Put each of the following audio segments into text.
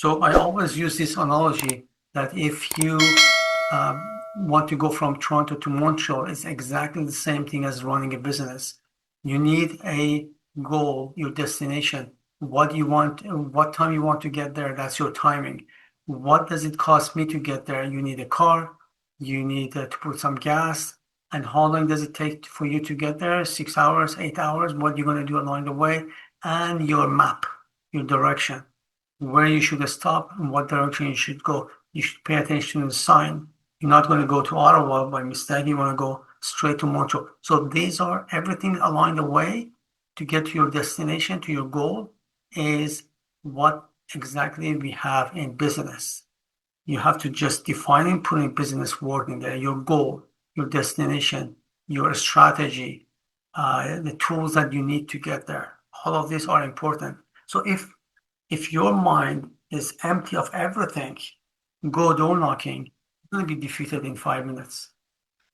So I always use this analogy that if you want to go from Toronto to Montreal, it's exactly the same thing as running a business. You need a goal, your destination, what you want, what time you want to get there, that's your timing. What does it cost me to get there? You need a car, you need to put some gas, and how long does it take for you to get there? 6 hours, 8 hours, what you're going to do along the way, and your map, your direction, where you should stop and what direction you should go. You should pay attention to the sign. You're not going to go to Ottawa by mistake. You want to go straight to Montreal. So these are everything along the way to get to your destination, to your goal, is what exactly we have in business. You have to just define and put in business word in there, your goal, your destination, your strategy, the tools that you need to get there. All of these are important. So if your mind is empty of everything, go door knocking, you're going to be defeated in 5 minutes,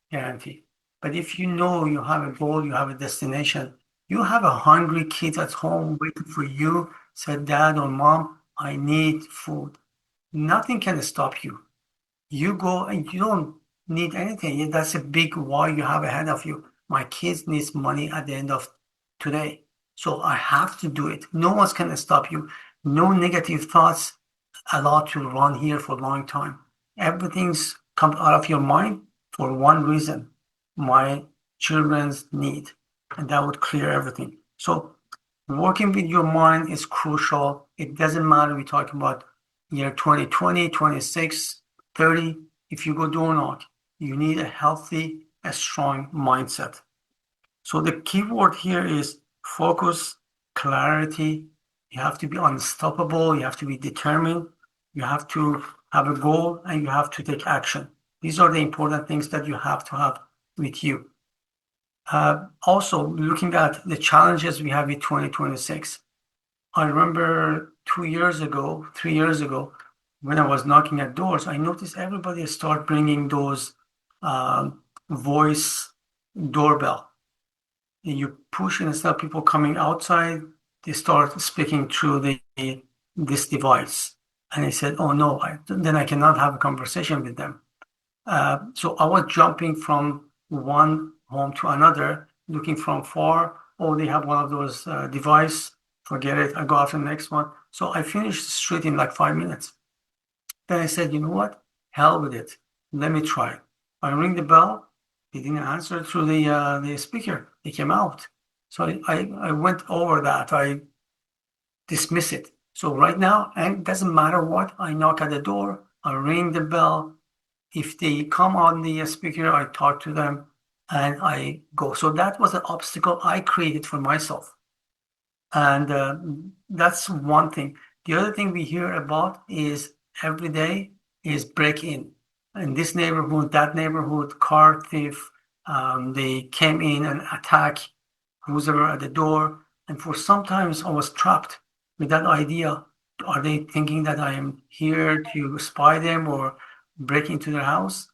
guarantee. But if you know you have a goal, you have a destination, you have a hungry kid at home waiting for you, said, Dad or Mom, I need food. Nothing can stop you. You go and you don't need anything. That's a big why you have ahead of you. My kids needs money at the end of today. So I have to do it. No one can stop you. No negative thoughts allowed to run here for a long time. Everything's come out of your mind for one reason. My children's need. And that would clear everything. So working with your mind is crucial. It doesn't matter we talk about year 2020, 26, 30. If you go door knock, you need a healthy, a strong mindset. So the key word here is focus, clarity. You have to be unstoppable. You have to be determined. You have to have a goal and you have to take action. These are the important things that you have to have with you. Also, looking at the challenges we have in 2026. I remember 2 years ago, 3 years ago, when I was knocking at doors, I noticed everybody start bringing those voice doorbell. And you push and instead of people coming outside, they start speaking through this device. And I said, oh no, then I cannot have a conversation with them. So I was jumping from one home to another, looking from far. Oh, they have one of those device. Forget it. I go after the next one. So I finished the street in like 5 minutes. Then I said, you know what? Hell with it. Let me try. I ring the bell. He didn't answer through the speaker. He came out. So I went over that. I dismiss it. So right now, and it doesn't matter what, I knock at the door. I ring the bell. If they come on the speaker, I talk to them and I go. So that was an obstacle I created for myself. And that's one thing. The other thing we hear about is every day is break in. In this neighborhood, that neighborhood, car thief, they came in and attack who's ever at the door. And for sometimes I was trapped with that idea. Are they thinking that I am here to spy them or break into their house?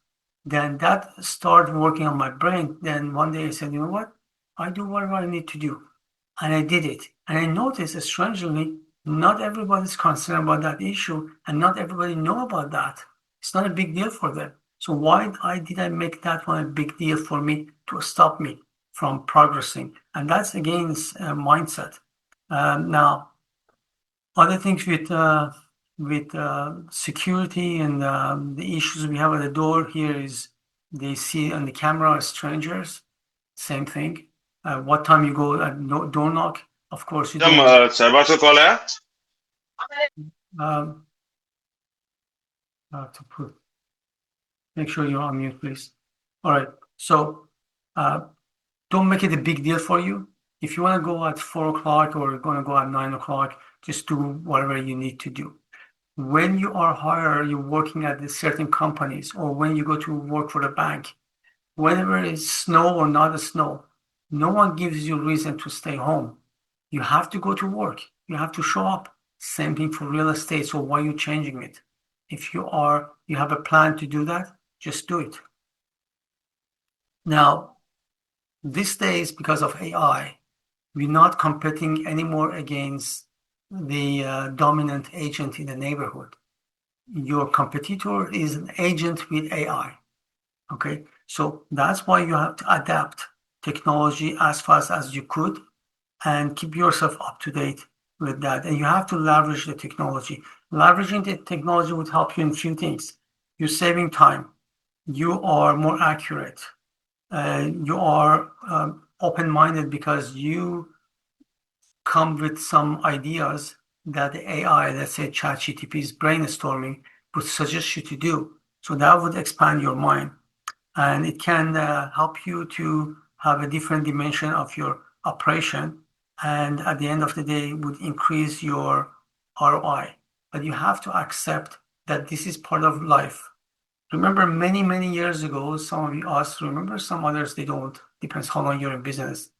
Then that started working on my brain. Then one day I said, you know what? I do whatever I need to do. And I did it. And I noticed, strangely, not everybody's concerned about that issue and not everybody know about that. It's not a big deal for them. So why did I make that one a big deal for me to stop me from progressing? And that's again mindset. Now, other things with security and the issues we have at the door here is they see on the camera strangers. Same thing. What time you go at door knock? Of course, you एकदम don't. Shahbaz का call है. Um, to put, make sure you're on mute, please. All right. So don't make it a big deal for you. If you want to go at 4 o'clock or you're going to go at 9 o'clock, just do whatever you need to do. When you are hired, you're working at certain companies, or when you go to work for the bank, whether it's snow or not a snow, no one gives you reason to stay home. You have to go to work. You have to show up. Same thing for real estate. So why are you changing it? If you have a plan to do that, just do it. Now, these days, because of AI, we're not competing anymore against the dominant agent in the neighborhood. Your competitor is an agent with AI. Okay, so that's why you have to adapt technology as fast as you could and keep yourself up to date with that. And you have to leverage the technology. Leveraging the technology would help you in a few things. You're saving time. You are more accurate. You are open-minded because you come with some ideas that the AI, let's say ChatGPT is brainstorming, would suggest you to do. So that would expand your mind, and it can help you to have a different dimension of your operation, and at the end of the day would increase your ROI. But you have to accept that this is part of life. Remember many, many years ago, some of us remember, some others they don't. Depends how long you're in business.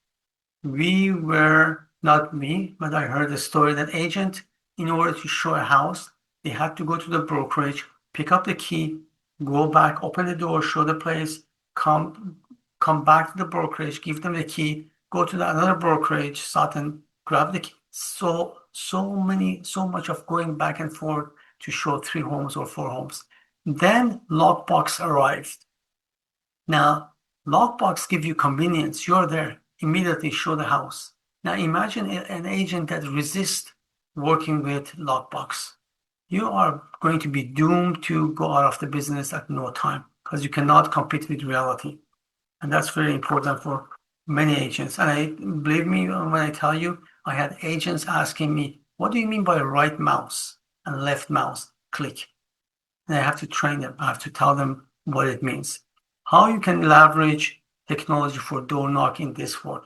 We were, not me, but I heard a story that agent, in order to show a house, they had to go to the brokerage, pick up the key, go back, open the door, show the place, come back to the brokerage, give them the key, go to another brokerage, Sutton, grab the key. So much of going back and forth to show 3 homes or 4 homes. Then lockbox arrived. Now, lockbox give you convenience. You're there, immediately show the house. Now imagine an agent that resists working with lockbox. You are going to be doomed to go out of the business at no time because you cannot compete with reality. And that's very important for many agents. And believe me when I tell you, I had agents asking me, what do you mean by right mouse and left mouse click? And I have to train them. I have to tell them what it means. How you can leverage technology for door knock in this world.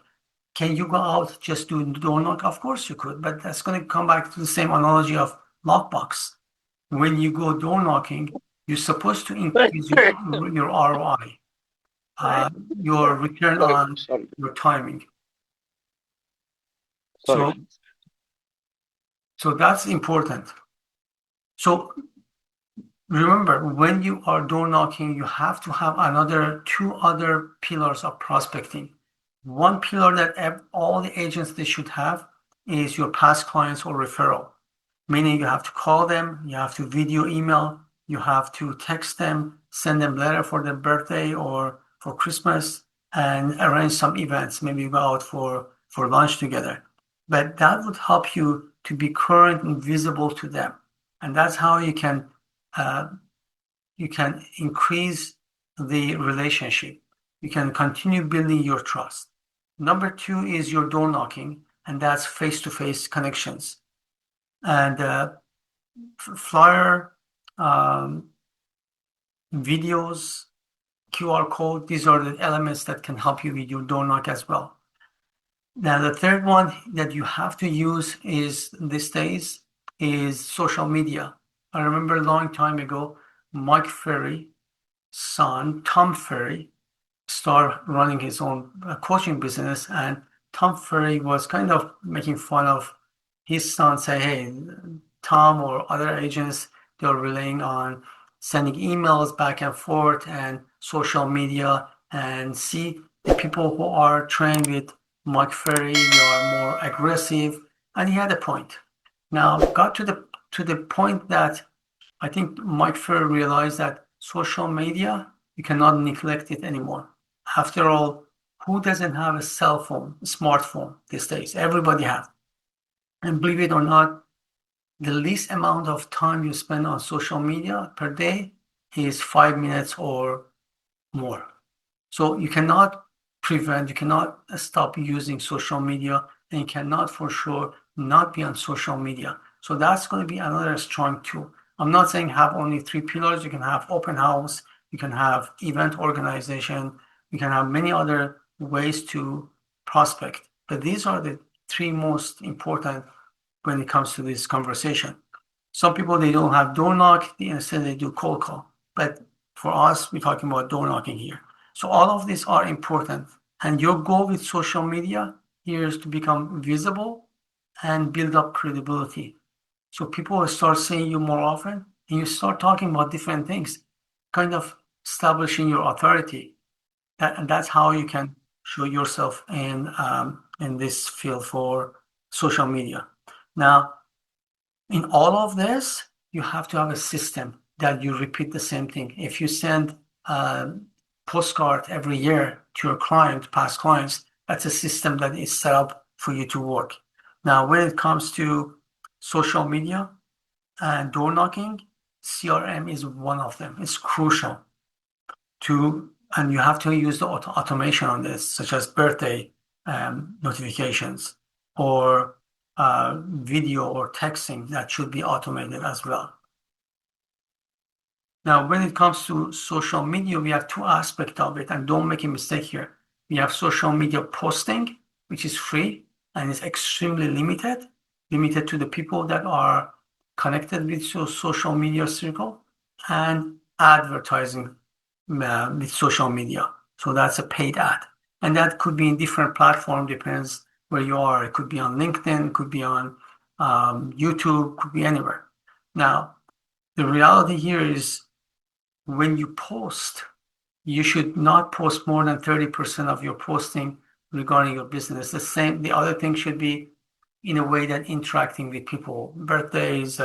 Can you go out just do door knock? Of course you could, but that's going to come back to the same analogy of lockbox. When you go door knocking, you're supposed to increase your ROI, your return on Sorry. your timing. So, Sorry. so that's important. So remember, when you are door knocking, you have to have two other pillars of prospecting. One pillar that all the agents they should have is your past clients or referral, meaning you have to call them, you have to video email, you have to text them, send them letter for their birthday or for Christmas, and arrange some events. Maybe you go out for lunch together. But that would help you to be current and visible to them. And that's how uh, you can increase the relationship. You can continue building your trust. Number 2 is your door knocking, and that's face-to-face connections. And flyer, videos, QR code, these are the elements that can help you with your door knock as well. Now, the third one that you have to use is these days is social media. I remember a long time ago, Mike Ferry's son, Tom Ferry, started running his own coaching business, and Tom Ferry was kind of making fun of his son, say, hey, Tom or other agents, they're relying on sending emails back and forth and social media, and see the people who are trained with Mike Ferry, they are more aggressive. And he had a point. Now, got to the point that I think Mike Ferry realized that social media, you cannot neglect it anymore. After all, who doesn't have a cell phone, a smartphone these days? Everybody has. And believe it or not, the least amount of time you spend on social media per day is 5 minutes or more. So you cannot you cannot stop using social media, and you cannot for sure not be on social media. So that's going to be another strong tool. I'm not saying have only 3 pillars. You can have open house, you can have event organization, you can have many other ways to prospect. But these are the 3 most important when it comes to this conversation. Some people, they don't have door knock, instead they do cold call. But for us, we're talking about door knocking here. So all of these are important. And your goal with social media here is to become visible and build up credibility. So people will start seeing you more often, and you start talking about different things, kind of establishing your authority. And that's how you can show yourself in this field for social media. Now, In all of this, you have to have a system that you repeat the same thing. If you send a postcard every year to your client, past clients, that's a system that is set up for you to work. Now, when it comes to social media and door knocking, CRM is one of them. It's crucial and you have to use the automation on this, such as birthday notifications or video or texting that should be automated as well. Now, when it comes to social media, we have two aspects of it, and don't make a mistake here. We have social media posting, which is free and is extremely limited to the people that are connected with your social media circle, and advertising with social media. So that's a paid ad. And that could be in different platforms, depends where you are. It could be on LinkedIn, could be on YouTube, could be anywhere. Now, the reality here is when you post, you should not post more than 30% of your posting regarding your business. The other thing should be in a way that interacting with people, birthdays,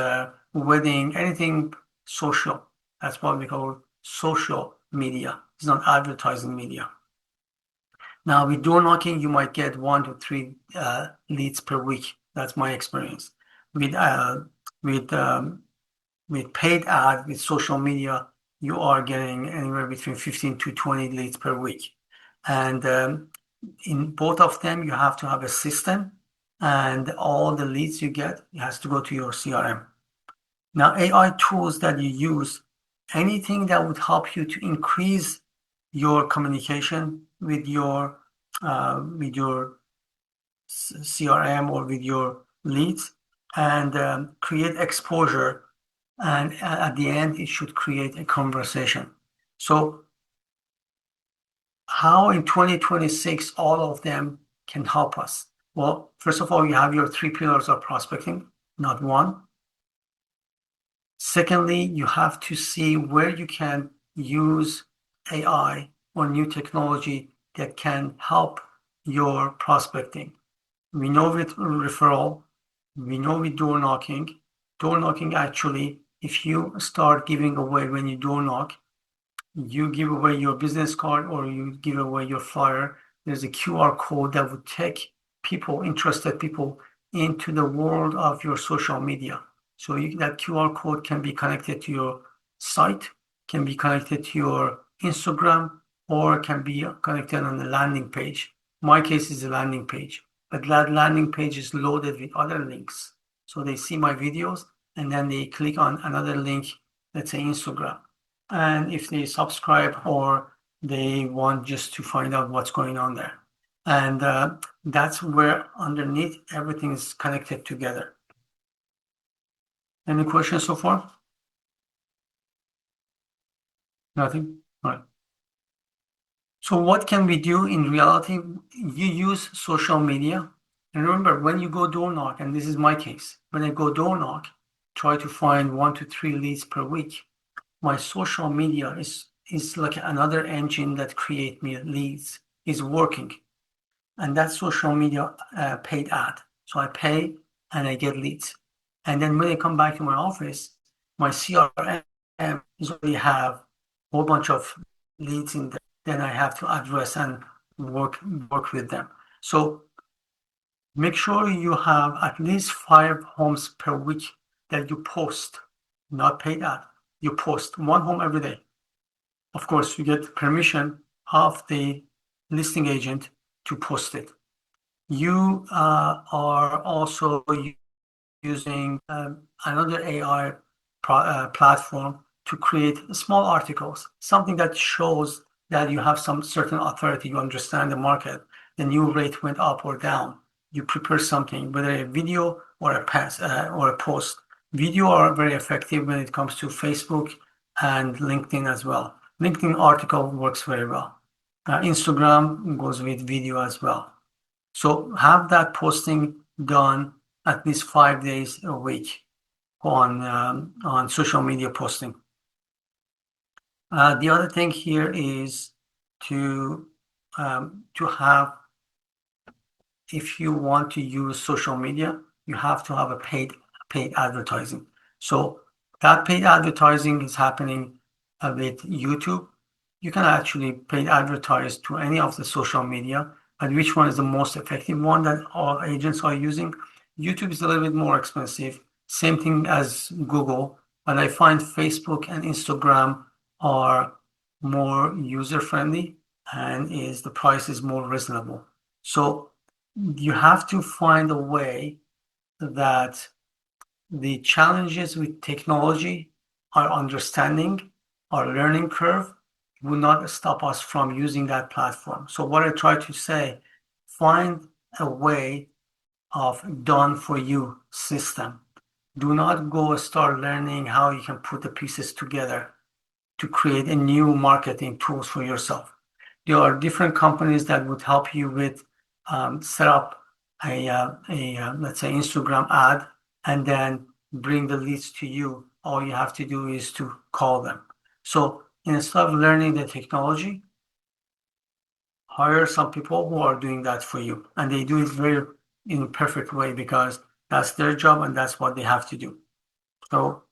wedding, anything social. That's what we call social media. It's not advertising media. Now, with door knocking, you might get 1 to 3 leads per week. That's my experience. With paid ad, with social media, you are getting anywhere between 15 to 20 leads per week. And in both of them, you have to have a system, and all the leads you get, it has to go to your CRM. Now, AI tools that you use, anything that would help you to increase your communication with your CRM or with your leads, and create exposure. And at the end, it should create a conversation. So how in 2026 all of them can help us? Well, first of all, you have your 3 pillars of prospecting, not one. Secondly, you have to see where you can use AI or new technology that can help your prospecting. We know with referral, we know with door knocking. Door knocking, actually, if you start giving away when you door knock, you give away your business card or you give away your flyer, there's a QR code that would take interested people into the world of your social media. So that QR code can be connected to your site, can be connected to your Instagram, or can be connected on the landing page. My case is a landing page, but that landing page is loaded with other links. So they see my videos and then they click on another link, let's say Instagram. And if they subscribe or they want just to find out what's going on there. And that's where underneath everything is connected together. Any questions so far? Nothing? All right. So what can we do in reality? You use social media. And remember, when you go door knock, and this is my case, when I go door knock, try to find 1 to 3 leads per week. My social media is like another engine that create me leads, is working. And that's social media paid ad. So I pay and I get leads. And then when I come back to my office, my CRM is already have a whole bunch of leads in there. Then I have to address and work with them. So make sure you have at least 5 homes per week that you post, not paid ad. You post 1 home every day. Of course, you get permission of the listing agent to post it. You are also using another AI platform to create small articles, something that shows that you have some certain authority, you understand the market, the new rate went up or down. You prepare something, whether a video or a post. Video are very effective when it comes to Facebook and LinkedIn as well. LinkedIn article works very well. Instagram goes with video as well. So have that posting done at least 5 days a week on social media posting. The other thing here is to have, if you want to use social media, you have to have a paid paid advertising. So that paid advertising is happening with YouTube. You can actually paid advertise to any of the social media, and which one is the most effective one that all agents are using? YouTube is a little bit more expensive. Same thing as Google, but I find Facebook and Instagram are more user friendly and is the price is more reasonable. So you have to find a way that the challenges with technology, our understanding, our learning curve will not stop us from using that platform. So what I try to say, find a way of done for you system. Do not go start learning how you can put the pieces together to create a new marketing tools for yourself. There are different companies that would help you with set up let's say Instagram ad and then bring the leads to you. All you have to do is to call them. So instead of learning the technology, hire some people who are doing that for you, and they do it very in a perfect way because that's their job and that's what they have to do. So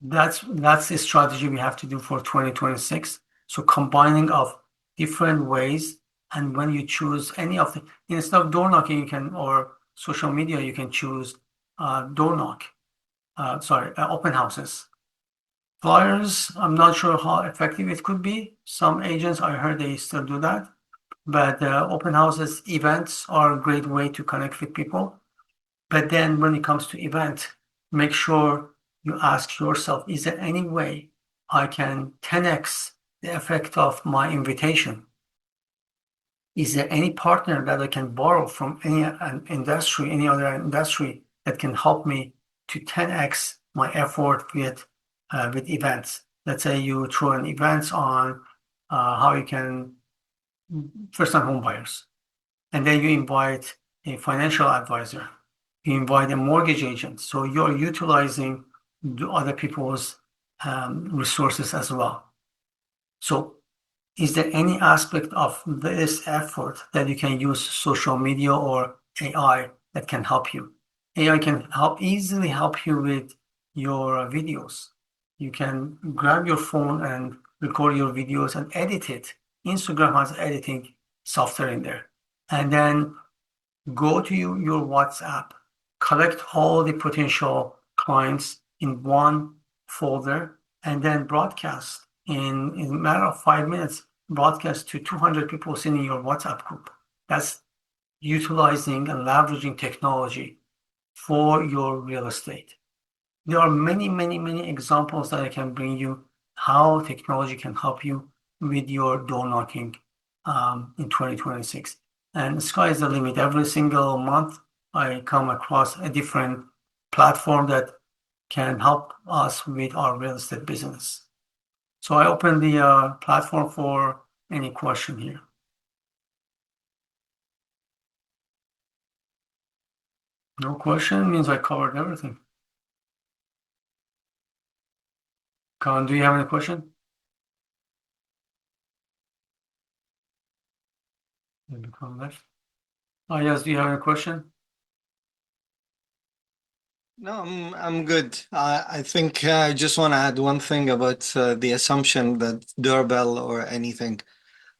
that's the strategy we have to do for 2026. So combining of different ways, and when you choose any of the instead of door knocking, you can or social media, you can choose door knock. Open houses. Flyers, I'm not sure how effective it could be. Some agents, I heard they still do that, but open houses, events are a great way to connect with people. But then when it comes to event, make sure you ask yourself, is there any way I can 10x the effect of my invitation? Is there any partner that I can borrow from any industry, any other industry that can help me to 10x my effort with events? Let's say you throw an events on how you can first-time home buyers, and then you invite a financial advisor, you invite a mortgage agent. So you're utilizing the other people's resources as well. So is there any aspect of this effort that you can use social media or AI that can help you? AI can easily help you with your videos. You can grab your phone and record your videos and edit it. Instagram has editing software in there. And then go to your WhatsApp, collect all the potential clients in one folder, and then broadcast in a matter of 5 minutes, broadcast to 200 people sitting in your WhatsApp group. That's utilizing and leveraging technology for your real estate. There are many, many, many examples that I can bring you how technology can help you with your door knocking in 2026. And the sky is the limit. Every single month, I come across a different platform that can help us with our real estate business. So I open the platform for any question here. No question means I covered everything. Khan, do you have any question? Maybe Khan left. Yes, do you have any question? No, I'm good. I think I just want to add one thing about the assumption that doorbell or anything.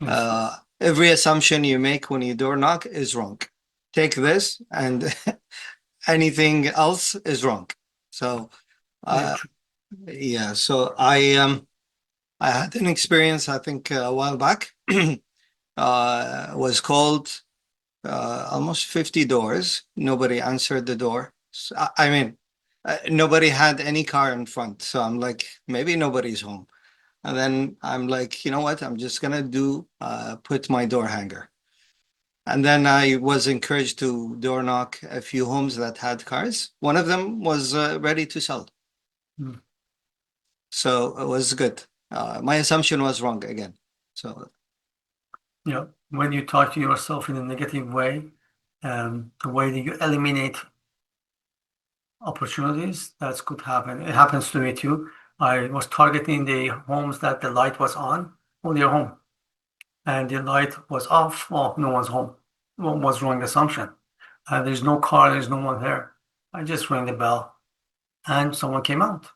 Yes. Every assumption you make when you door knock is wrong. Take this, and anything else is wrong. So, Yeah, uh, true. yeah. So I had an experience, I think, a while back. Was called almost 50 doors. Nobody answered the door. So, I mean, nobody had any car in front. So I'm like, maybe nobody's home. And then I'm like, you know what? I'm just gonna put my door hanger. And then I was encouraged to door knock a few homes that had cars. One of them was ready to sell. Mm. So it was good. My assumption was wrong again. So Yeah, when you talk to yourself in a negative way, the way that you eliminate opportunities, that could happen. It happens to me too. I was targeting the homes that the light was on, oh, they're home. And the light was off, well, no one's home. What was wrong assumption? There's no car, there's no one there. I just rang the bell and someone came out.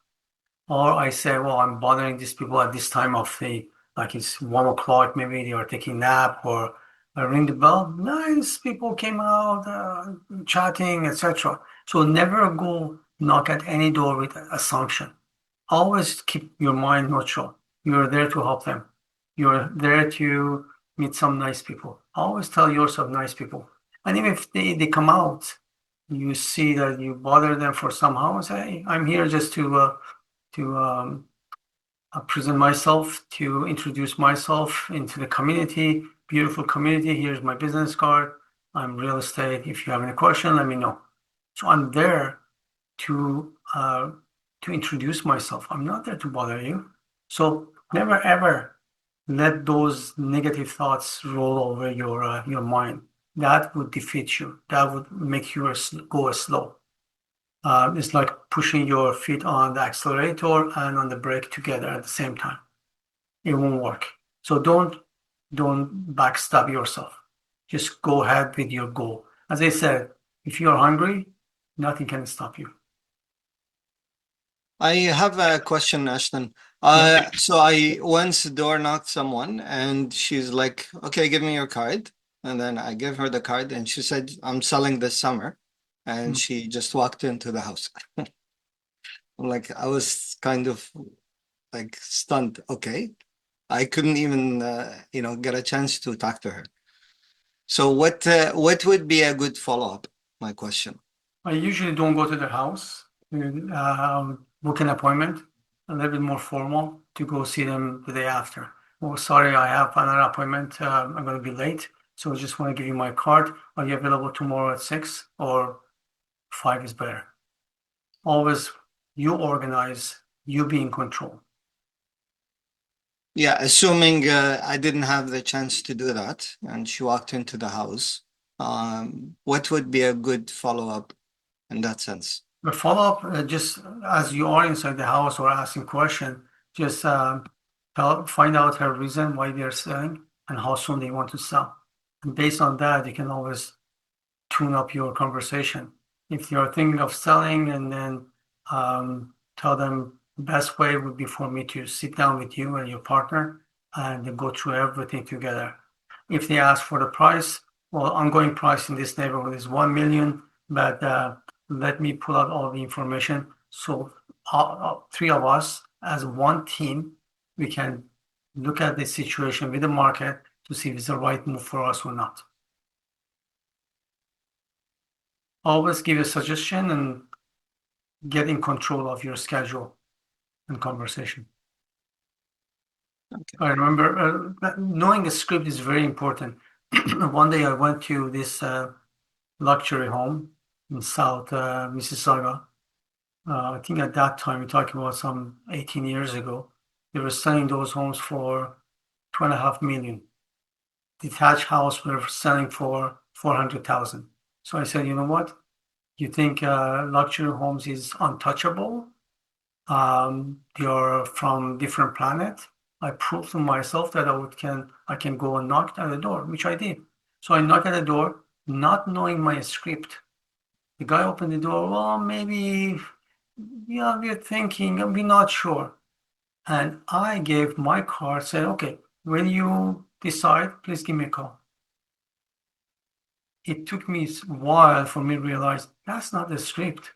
Or I say, well, I'm bothering these people at this time of the, like it's 1 o'clock, maybe they are taking nap, or I ring the bell. Nice people came out, chatting, etc. So never go knock at any door with assumption. Always keep your mind neutral. You're there to help them. You're there to meet some nice people. Always tell yourself nice people. And even if they come out, you see that you bother them for somehow, say, hey, I'm here just to present myself, to introduce myself into the community. Beautiful community. Here's my business card. I'm real estate. If you have any question, let me know. So I'm there to uh, to introduce myself. I'm not there to bother you. So never ever let those negative thoughts roll over your mind. That would defeat you. That would make you go slow. It's like pushing your feet on the accelerator and on the brake together at the same time. It won't work. So don't backstab yourself. Just go ahead with your goal. As I said, if you're hungry, nothing can stop you. I have a question, Ashton. Yeah. So I once door knocked someone and she's like, okay, give me your card. And then I give her the card and she said, I'm selling this summer. And Mm. she just walked into the house. Like I was kind of like stunned. Okay. I couldn't even, get a chance to talk to her. So what would be a good follow-up? My question. I usually don't go to the house. Book an appointment, a little bit more formal, to go see them the day after. Oh, sorry, I have another appointment. I'm going to be late. So I just want to give you my card. Are you available tomorrow at 6 or 5 is better? Always you organize, you be in control. Yeah, assuming I didn't have the chance to do that and she walked into the house, what would be a good follow-up in that sense? But follow up, just as you are inside the house or asking question, just find out her reason why they're selling and how soon they want to sell. And based on that, you can always tune up your conversation. If you're thinking of selling, and then tell them the best way would be for me to sit down with you and your partner and go through everything together. If they ask for the price, well, ongoing price in this neighborhood is 1 million, but let me pull out all the information. So three of us as one team, we can look at the situation with the market to see if it's the right move for us or not. Always give a suggestion and get in control of your schedule and conversation. Okay. I remember knowing a script is very important. One day I went to this luxury home in South Mississauga. I think at that time, we're talking about some 18 years ago, they were selling those homes for 2.5 million. Detached house were selling for 400,000. So I said, you know what? You think luxury homes is untouchable? You're from different planet. I proved to myself that I can go and knock at the door, which I did. So I knocked at the door, not knowing my script. The guy opened the door. Well, maybe, yeah, we're thinking, we're not sure. And I gave my card, said, okay, when you decide, please give me a call. It took me a while for me to realize that's not the script.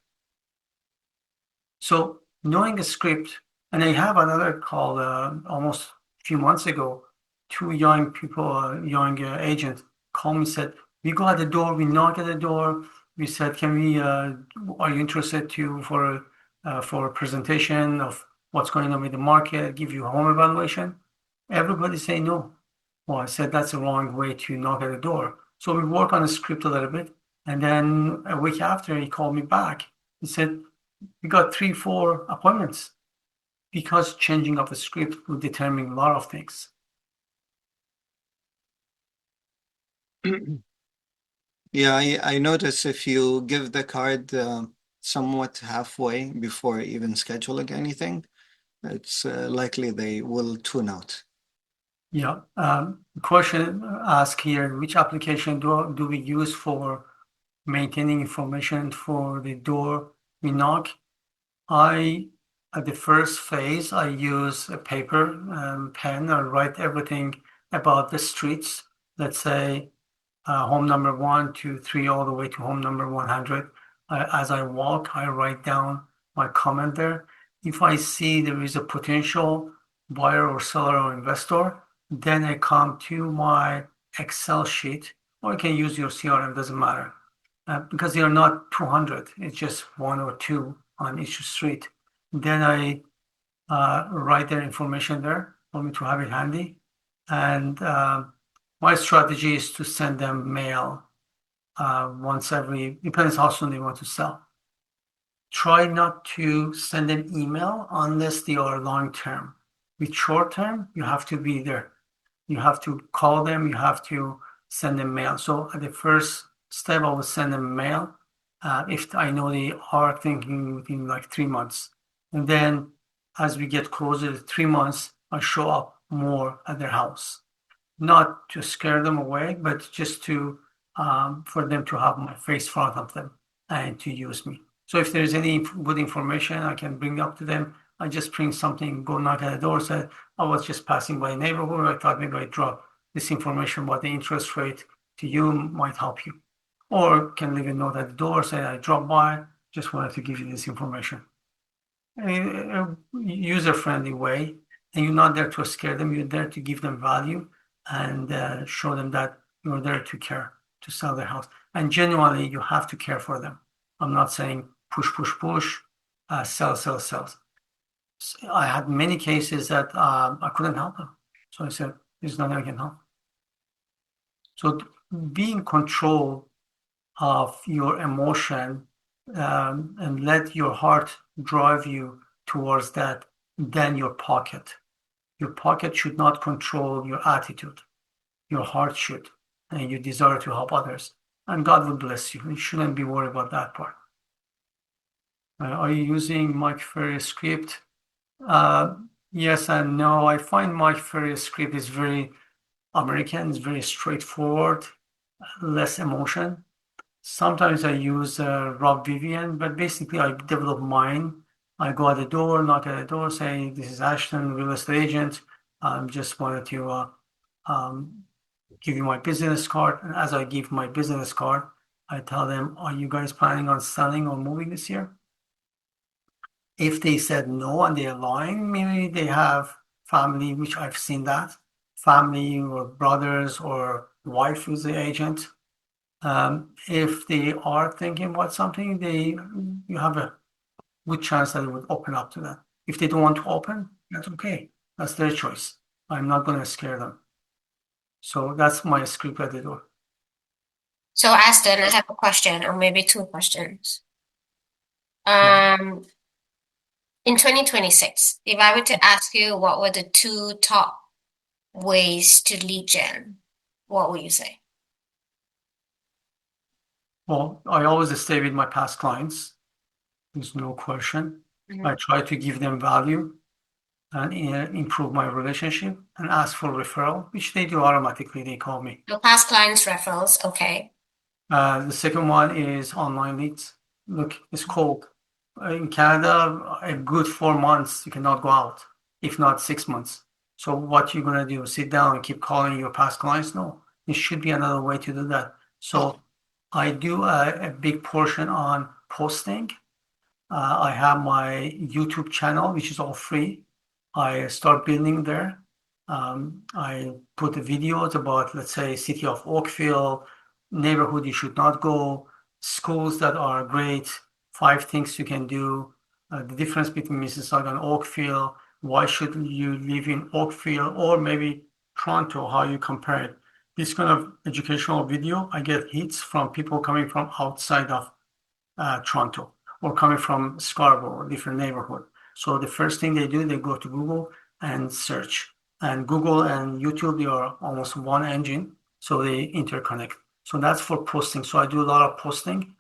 So knowing a script, and I have another call almost a few months ago, two young people, young agent called me, said, we go at the door, we knock at the door. We said, are you interested for a presentation of what's going on with the market, give you a home evaluation? Everybody say no. Well, I said, that's the wrong way to knock at the door. So we work on the script a little bit. And then a week after, he called me back. He said, we got 3, 4 appointments because changing of the script will determine a lot of things. Yeah, I notice if you give the card somewhat halfway before even scheduling anything, it's likely they will tune out. Yeah. Question asked here, which application do we use for maintaining information for the door we knock. At the first phase, I use a paper and pen. I write everything about the streets. Let's say home number 1, 2, 3, all the way to home number 100. As I walk, I write down my comment there. If I see there is a potential buyer or seller or investor, then I come to my Excel sheet, or you can use your CRM, doesn't matter. Because they are not 200, it's just 1 or 2 on each street. Then I write their information there for me to have it handy. And my strategy is to send them mail once every, depends how soon they want to sell. Try not to send them email unless they are long term. With short term, you have to be there. You have to call them, you have to send them mail. So at the first step, I will send them mail if I know they are thinking within like 3 months. And then as we get closer to 3 months, I show up more at their house. Not to scare them away, but just to for them to have my face in front of them and to use me. So if there's any good information I can bring up to them, I just bring something, go knock at the door, say, I was just passing by a neighborhood. I thought maybe I'd drop this information about the interest rate to you, might help you. Or can leave a note at the door, say I dropped by, just wanted to give you this information. A user-friendly way, and you're not there to scare them, you're there to give them value and show them that you're there to care, to sell their house. And genuinely, you have to care for them. I'm not saying push, push, push, sell, sell, sell. I had many cases that I couldn't help them. So I said, there's nothing I can help. So be in control of your emotion and let your heart drive you towards that than your pocket. Your pocket should not control your attitude. Your heart should, and your desire to help others. And God will bless you. You shouldn't be worried about that part. Are you using Mike Ferry's script? Yes and no. I find Mike Ferry's script is very American, it's very straightforward, less emotion. Sometimes I use Rob Vivian, but basically I develop mine. I go at the door, knock at the door, say, this is Ashton, real estate agent. Just wanted to give you my business card. And as I give my business card, I tell them, are you guys planning on selling or moving this year? If they said no and they're lying, maybe they have family, which I've seen that, family or brothers or wife who's the agent. If they are thinking about something, you have a good chance that they would open up to that. If they don't want to open, that's okay. That's their choice. I'm not going to scare them. So that's my script at the door. So Aston, I have a question, or maybe 2 questions. In 2026, if I were to ask you what were the 2 top ways to lead gen, what would you say? Well, I always stay with my past clients. There's no question. I try to give them value and improve my relationship and ask for referral, which they do automatically. They call me. So past clients referrals, okay. The second one is online leads. Look, it's cold. In Canada, a good 4 months, you cannot go out, if not 6 months. So what you're going to do, sit down and keep calling your past clients? No, there should be another way to do that. So I do a big portion on posting. I have my YouTube channel, which is all free. I start building there. I put the videos about, let's say, city of Oakville, neighborhood you should not go, schools that are great, 5 things you can do, the difference between Mississauga and Oakville, why should you live in Oakville or maybe Toronto, how you compare it. This kind of educational video, I get hits from people coming from outside of Toronto or coming from Scarborough or different neighborhood. So the first thing they do, they go to Google and search. And Google and YouTube, they are almost one engine, so they interconnect. So that's for posting. So I do a lot of posting.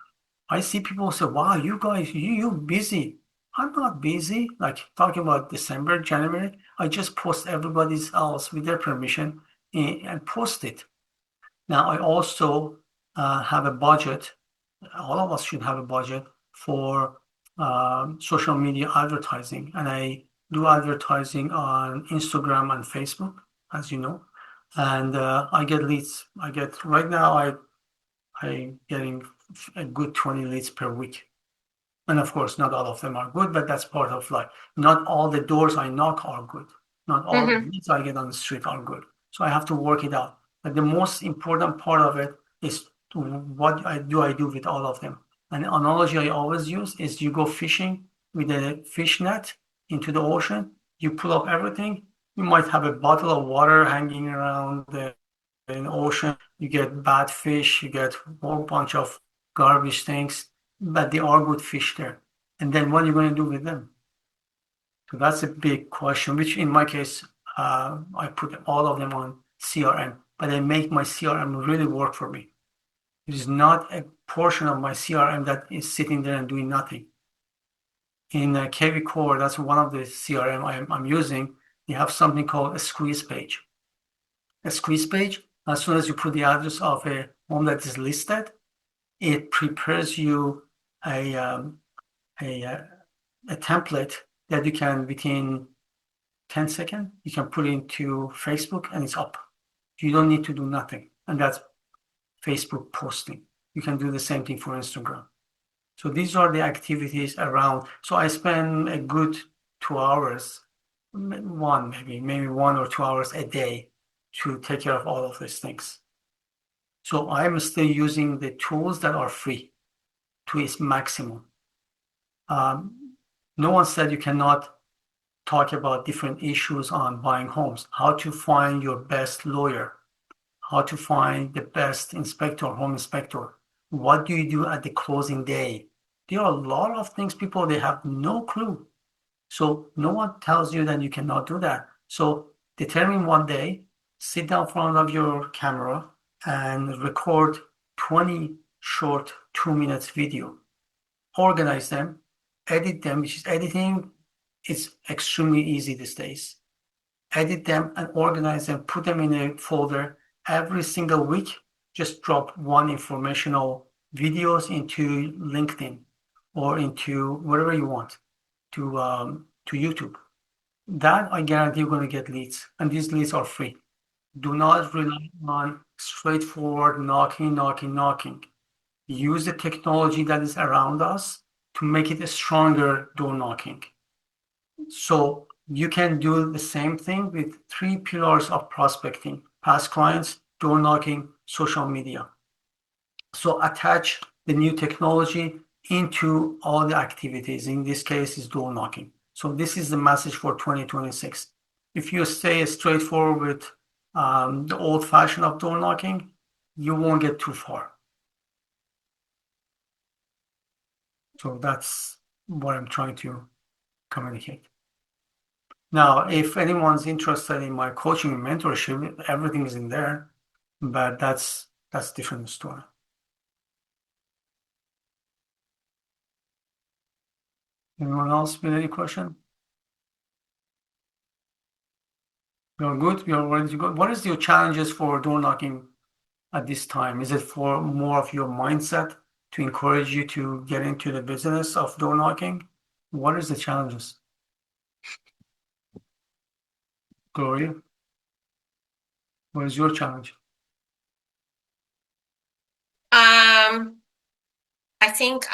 I see people say, wow, you guys, you're busy. I'm not busy. Like talking about December, January, I just post everybody's else with their permission and post it. Now, I also have a budget all of us should have a budget for social media advertising. And I do advertising on Instagram and Facebook, as you know. And I get leads. Right now, I getting a good 20 leads per week. And of course, not all of them are good, but that's part of life. Not all the doors I knock are good. Not all the leads I get on the street are good. So I have to work it out. But the most important part of it is what I do with all of them. An analogy I always use is you go fishing with a fish net into the ocean, you pull up everything. You might have a bottle of water hanging around the in the ocean. You get bad fish, you get a whole bunch of garbage things, but there are good fish there. And then what are you going to do with them? So that's a big question, which in my case, I put all of them on CRM, but I make my CRM really work for me. It is not a portion of my CRM that is sitting there and doing nothing. In KV Core, that's one of the CRM I'm using. You have something called a squeeze page. A squeeze page, as soon as you put the address of a home that is listed, it prepares you a template that you can, within 10 seconds, you can put into Facebook and it's up. You don't need to do nothing. And that's Facebook posting. You can do the same thing for Instagram. So these are the activities around. So I spend a good 2 hours, maybe 1 or 2 hours a day to take care of all of these things. So I'm still using the tools that are free to its maximum. No one said you cannot talk about different issues on buying homes, how to find your best lawyer, how to find the best inspector, home inspector. What do you do at the closing day? There are a lot of things people, they have no clue. So no one tells you that you cannot do that. So determine one day, sit down in front of your camera and record 20 short 2 minutes video. Organize them, edit them, which is editing is extremely easy these days. Edit them and organize them, put them in a folder. Every single week, just drop one informational videos into LinkedIn or into wherever you want, to YouTube. That I guarantee you're going to get leads, and these leads are free. Do not rely on straightforward knocking. Use the technology that is around us to make it a stronger door knocking. So you can do the same thing with 3 pillars of prospecting: past clients, door knocking, social media. So attach the new technology into all the activities. In this case, is door knocking. So this is the message for 2026. If you stay straightforward with the old fashioned of door knocking, you won't get too far. So that's what I'm trying to communicate. Now, if anyone's interested in my coaching and mentorship, everything is in there, but that's different story. Anyone else with any question? You're good? You're ready to go? What is your challenges for door knocking at this time? Is it for more of your mindset to encourage you to get into the business of door knocking? What is the challenges? Gloria, what is your challenge? I think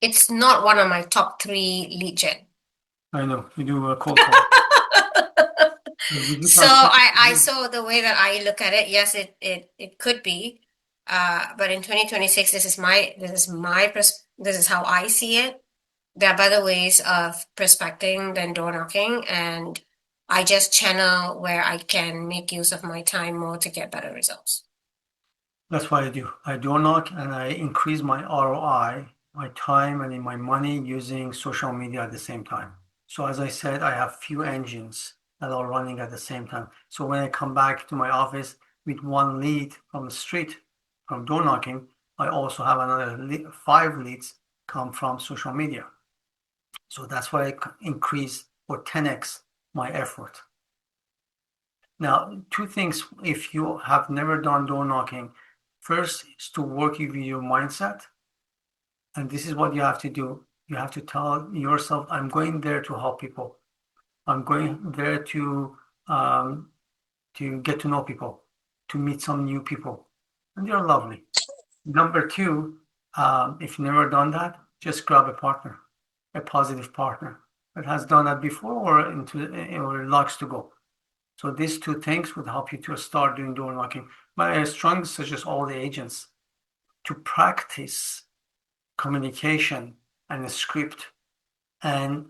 it's not one of my top 3 lead gen. I know you do a cold call. So I so the way that I look at it, yes, it could be, but in 2026, this is how I see it. There are better ways of prospecting than door knocking, and I just channel where I can make use of my time more to get better results. That's what I do. I door knock and I increase my ROI, my time and in my money using social media at the same time. So as I said, I have few engines that are running at the same time. So when I come back to my office with one lead from the street, from door knocking, I also have another 5 leads come from social media. So that's why I increase or 10x my effort. Now, 2 things, if you have never done door knocking, First is to work with your mindset. And this is what you have to do. You have to tell yourself, I'm going there to help people. I'm going there to get to know people, to meet some new people. And they're lovely. Number two, if you've never done that, just grab a partner, a positive partner that has done that before or likes to go. So these two things would help you to start doing door knocking. But I strongly suggest all the agents to practice communication and a script and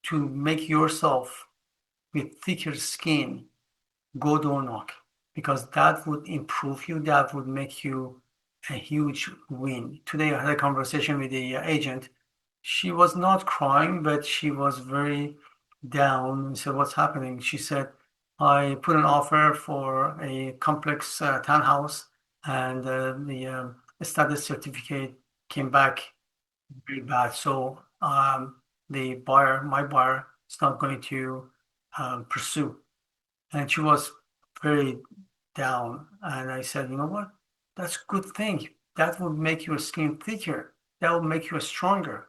to make yourself with thicker skin go door knock because that would improve you, that would make you a huge win. Today I had a conversation with the agent. She was not crying, but she was very down and said, what's happening? She said, I put an offer for a complex townhouse and the status certificate came back very bad. So the buyer, my buyer, is not going to pursue. And she was very down. And I said, you know what? That's a good thing. That would make your skin thicker. That will make you stronger.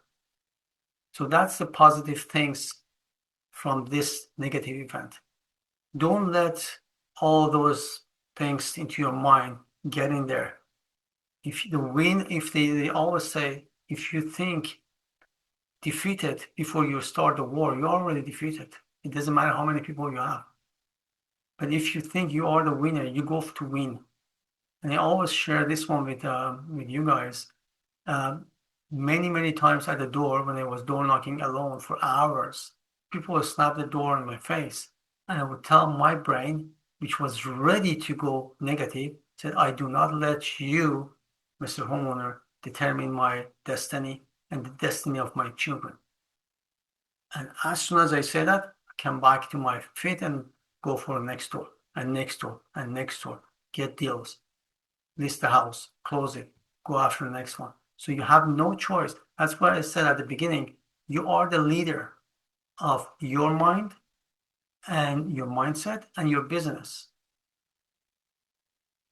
So that's the positive things from this negative event. Don't let all those things into your mind get in there. If the win, if they always say, if you think defeated before you start the war, you're already defeated. It doesn't matter how many people you have. But if you think you are the winner, you go to win. And I always share this one with you guys. Many times at the door when I was door knocking alone for hours, people would slap the door in my face, and I would tell my brain, which was ready to go negative, said, "I do not let you, Mr. Homeowner, determine my destiny and the destiny of my children." And as soon as I say that, I come back to my feet and go for the next door and next door and next door, get deals, list the house, close it, go after the next one. So you have no choice. That's why I said at the beginning, you are the leader of your mind and your mindset and your business.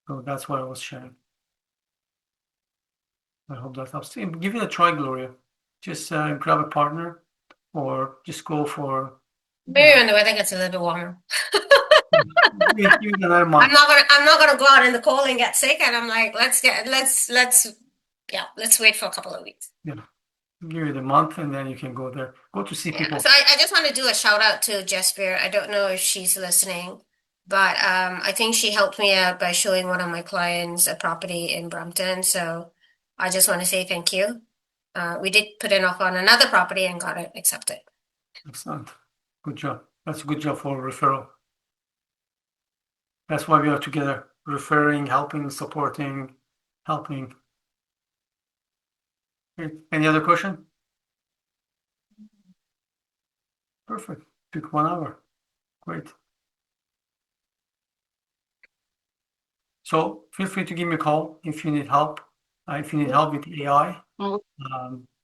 So that's what I was sharing. I hope that helps. Give it a try, Gloria. Just grab a partner or just go for Maybe when the weather gets a little bit warmer. give it another month. I'm not gonna go out in the cold and get sick. And I'm like, let's wait for a couple of weeks. Give it a month and then you can go there. Go to see Yeah. people. So I just want to do a shout out to Jasper. I don't know if she's listening, but I think she helped me out by showing one of my clients a property in Brampton. So I just want to say thank you. We did put an offer on another property and got it accepted. Excellent. Good job. That's a good job for referral. That's why we are together, referring, helping, supporting, helping. Okay. Any other question? Perfect. Took 1 hour. Great. So feel free to give me a call if you need help. If you need help with AI,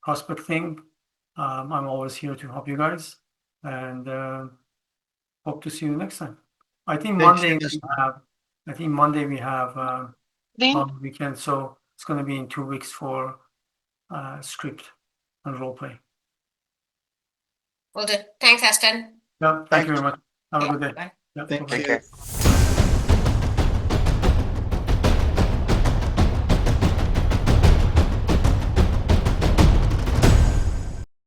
prospecting, I'm always here to help you guys. And hope to see you next time. I think Monday we have long weekend, so it's going to be in 2 weeks for script and role play. Will do. Thanks, Aston. Yeah, thank you very much. Have a good day. Bye. Yeah, Thank bye-bye. you.